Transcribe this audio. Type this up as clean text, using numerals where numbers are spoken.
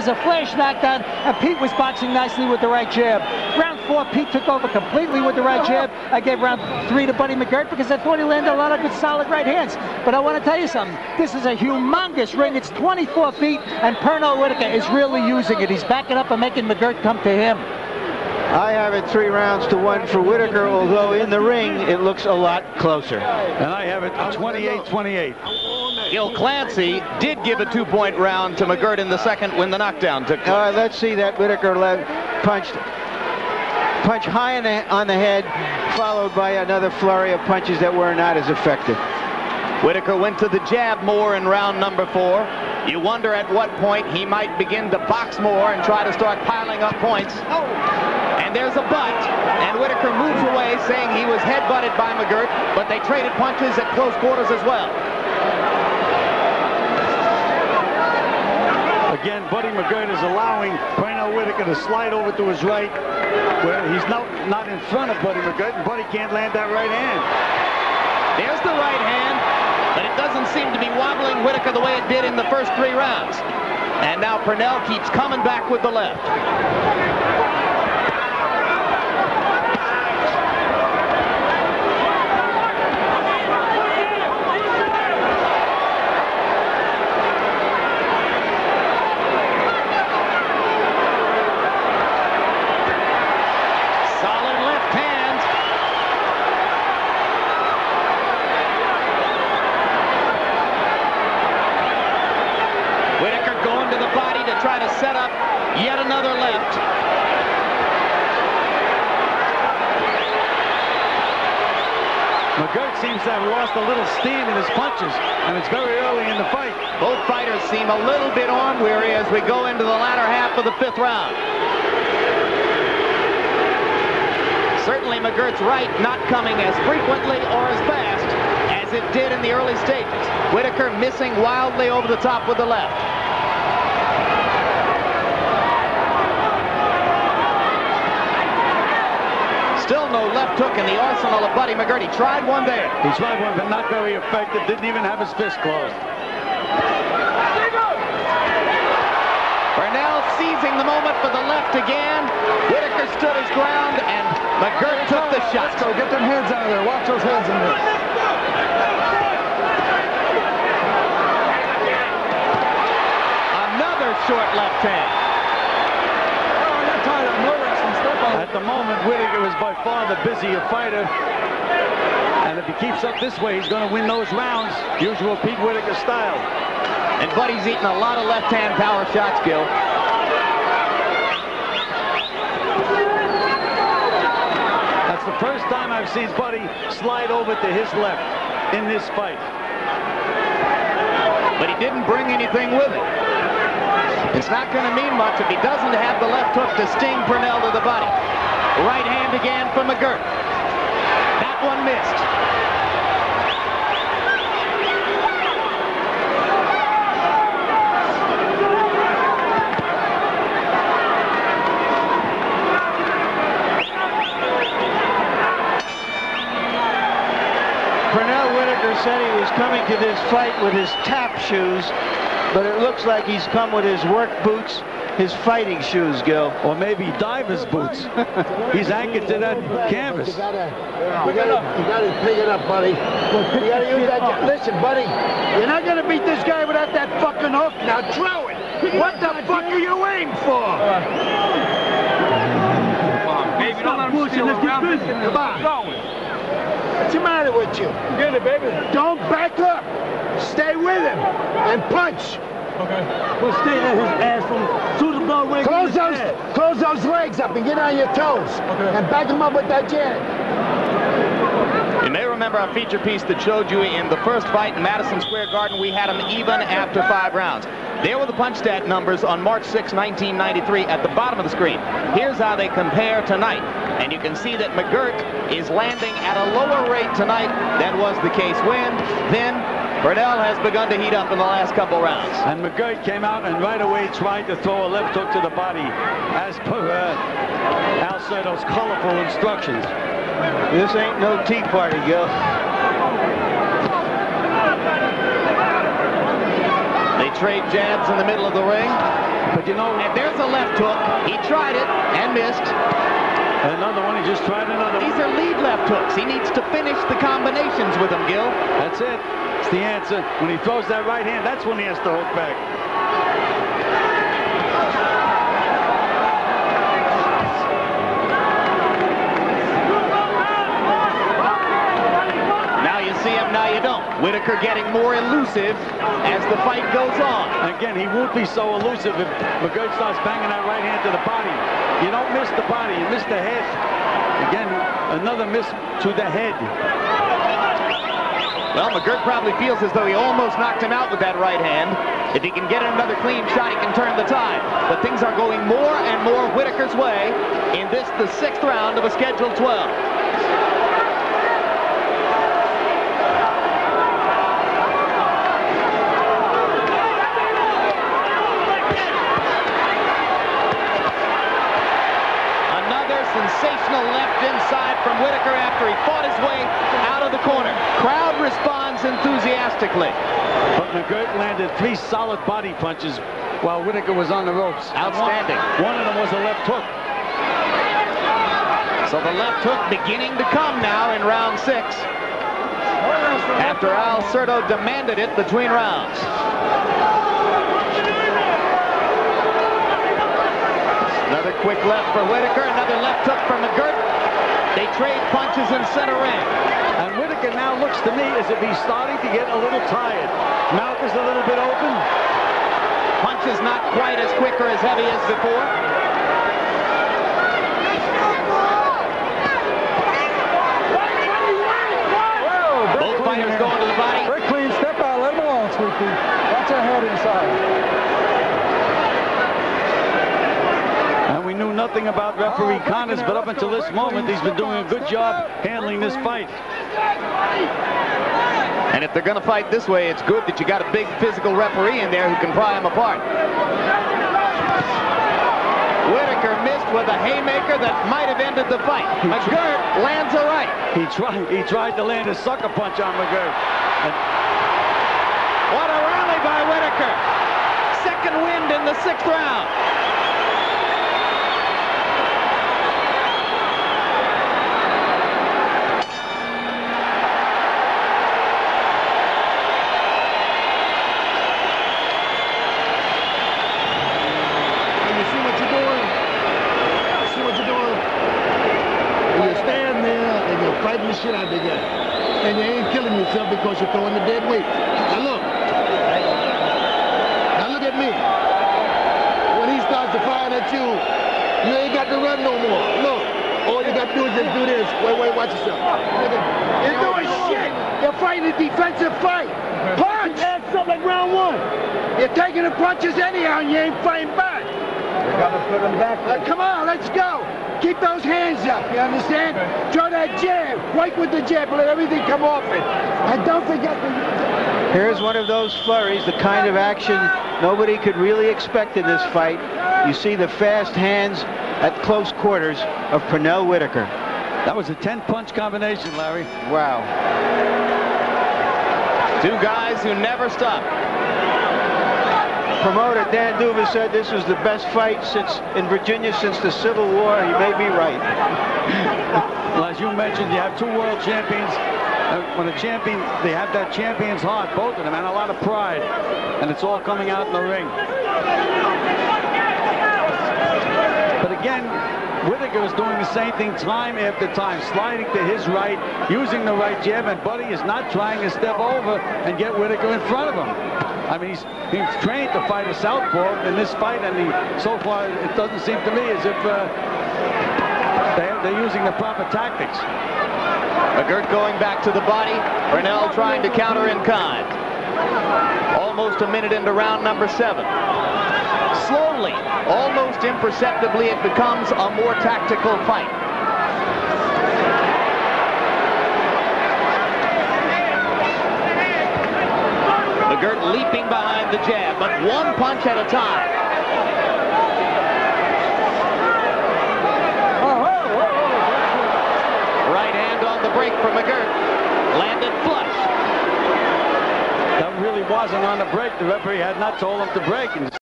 was a flash knockdown, and Pete was boxing nicely with the right jab. Round 4, Pete took over completely with the right jab. I gave round 3 to Buddy McGirt because I thought he landed a lot of good, solid right hands. But I want to tell you something. This is a humongous ring. It's 24 feet, and Pernell Whitaker is really using it. He's backing up and making McGirt come to him. I have it 3 rounds to 1 for Whitaker, although in the ring it looks a lot closer. And I have it 28-28. Gil Clancy did give a 2-point round to McGirt in the second when the knockdown took place. Let's see that Whitaker punch high on the head, followed by another flurry of punches that were not as effective. Whitaker went to the jab more in round number 4. You wonder at what point he might begin to box more and try to start piling up points. And there's a butt, and Whitaker moves away, saying he was headbutted by McGirt, but they traded punches at close quarters as well. Again, Buddy McGirt is allowing Pernell Whitaker to slide over to his right, where he's not in front of Buddy McGirt, and Buddy can't land that right hand. There's the right hand, but it doesn't seem to be wobbling Whitaker the way it did in the first 3 rounds. And now Pernell keeps coming back with the left. Try to set up yet another left. McGirt seems to have lost a little steam in his punches, and it's very early in the fight. Both fighters seem a little bit arm weary as we go into the latter half of the 5th round. Certainly McGirt's right not coming as frequently or as fast as it did in the early stages. Whitaker missing wildly over the top with the left. Still no left hook in the arsenal of Buddy McGirt. He tried one there. He tried one, but not very effective. Didn't even have his fist closed. Pernell seizing the moment for the left again. Whitaker stood his ground, and McGirt took the shot. Let's go. Get them hands out of there. Watch those hands in there. Another short left hand. At the moment, Whitaker is by far the busier fighter. And if he keeps up this way, he's going to win those rounds. Usual Pete Whitaker style. And Buddy's eating a lot of left-hand power shots, Gil. That's the first time I've seen Buddy slide over to his left in this fight. But he didn't bring anything with him. It's not going to mean much if he doesn't have the left hook to sting Pernell to the body. Right hand again from McGirt. That one missed. Pernell Whitaker said he was coming to this fight with his tap shoes, but it looks like he's come with his work boots, his fighting shoes, Gil. Or maybe diver's boots. He's anchored to that canvas. You gotta pick it up, buddy. You gotta use that. Listen, buddy, you're not gonna beat this guy without that fucking hook. Now throw it. What the fuck are you waiting for? Come on, baby, don't let him steal around. Come on. What's the matter with you? Get it, baby. Don't back up. Stay with him and punch. Okay. We'll stay at his ass from to the bell ring. Close those legs up and get on your toes. Okay. And back him up with that jab. You may remember our feature piece that showed you in the first fight in Madison Square Garden. We had him even after 5 rounds. There were the punch stat numbers on March 6, 1993 at the bottom of the screen. Here's how they compare tonight. And you can see that McGirt is landing at a lower rate tonight than was the case when. Then Pernell has begun to heat up in the last couple rounds. And McGirt came out and right away tried to throw a left hook to the body as per Al Cerdo's colorful instructions. This ain't no tea party, Gil. They trade jabs in the middle of the ring. But you know, And there's a left hook. He tried it and missed. another one. He just tried another one. These are lead left hooks. He needs to finish the combinations with them, Gil. That's it. It's the answer. When he throws that right hand, that's when he has to hook back. Now you see him, now you don't. Whitaker getting more elusive as the fight goes on. Again, he won't be so elusive if McGirt starts banging that right hand to the body. You don't miss the body, you miss the head. Again, another miss to the head. Well, McGirt probably feels as though he almost knocked him out with that right hand. If he can get another clean shot, he can turn the tide. But things are going more and more Whitaker's way in this, the 6th round of a scheduled 12. Sensational left inside from Whitaker after he fought his way out of the corner. Crowd responds enthusiastically. But McGirt landed 3 solid body punches while Whitaker was on the ropes. Outstanding. One of them was a left hook. So the left hook beginning to come now in round 6. After Al Certo demanded it between rounds. Another quick left for Whitaker, another left hook from McGirt. They trade punches in center ring. And Whitaker now looks to me as if he's starting to get a little tired. Mouth is a little bit open. Punches not quite as quick or as heavy as before. Both fighters going to the body. Very clean, step out, let him alone, sweetie. Watch her head inside. And we knew nothing about referee Connors, but up until this moment, he's been doing a good job handling this fight. And if they're going to fight this way, it's good that you got a big physical referee in there who can pry them apart. Whitaker missed with a haymaker that might have ended the fight. McGirt lands a right. He tried to land a sucker punch on McGirt. What a rally by Whitaker. Second wind in the 6th round. The shit out of the guy, and you ain't killing yourself because you're throwing the dead weight. Now look at me. When he starts to fire at you, you ain't got to run no more. Look, all you got to do is just do this. Wait, watch yourself. You're doing shit. You're fighting a defensive fight. Punch. Add something like round 1. You're taking the punches anyhow, and you ain't fighting back. You got to put him back. Come on, let's go. Keep those hands up, you understand? Throw that jab. Work with the jab. Let everything come off it. And don't forget the... Here's one of those flurries, the kind of action nobody could really expect in this fight. You see the fast hands at close quarters of Pernell Whitaker. That was a 10-punch combination, Larry. Wow. 2 guys who never stop. Promoter Dan Duva said this was the best fight in Virginia since the Civil War. He may be right. Well, as you mentioned, you have 2 world champions. When a champion, they have that champion's heart, both of them, and a lot of pride. And it's all coming out in the ring. But again, Whitaker is doing the same thing time after time, sliding to his right, using the right jab, and Buddy is not trying to step over and get Whitaker in front of him. I mean, he's trained to fight a southpaw in this fight, and so far it doesn't seem to me as if they're using the proper tactics. McGirt going back to the body. Pernell trying to counter in kind. Almost a minute into round number 7. Slowly, almost imperceptibly, it becomes a more tactical fight. McGirt leaping behind the jab, but 1 punch at a time. Right hand on the break for McGirt. Landed flush. That really wasn't on the break. The referee had not told him to break.